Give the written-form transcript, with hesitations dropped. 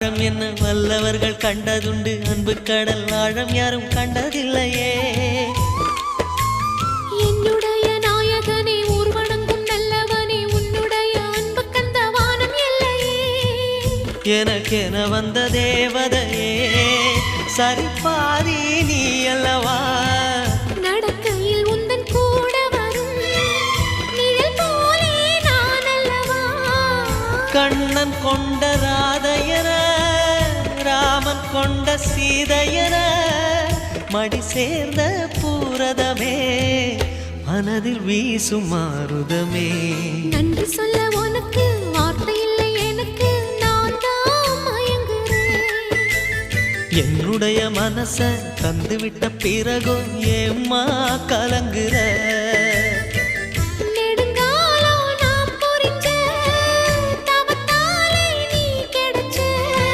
ஆழம் என்ன வல்லவர்கள் கண்டதுண்டு, அன்பு கடல் ஆழம் யாரும் கண்டதில்லையே. என்னுடைய நாயகனே ஊர்வணங்கும் நல்லவனே, உன்னுடைய அன்பு கந்த வானம் எல்லையே. எனக்கென வந்த தேவதையே சரிபாதி நீ அல்லவா. நடக்கையில் உந்தன் கூட வரும் நிழல் போலே நான் அல்லவா. கண்ணன் கொண்ட ராதையர ராமன் கொண்ட சீதையர மடி சேர்ந்த பூரதமே மனதில் வீசும் மாருதமே. நன்றி சொல்ல உனக்கு வார்த்தை இல்லை எனக்கு, நான் தான் மயங்குறேன். என்னுடைய மனச தந்துவிட்ட பிறகும் ஏம்மா கலங்குற.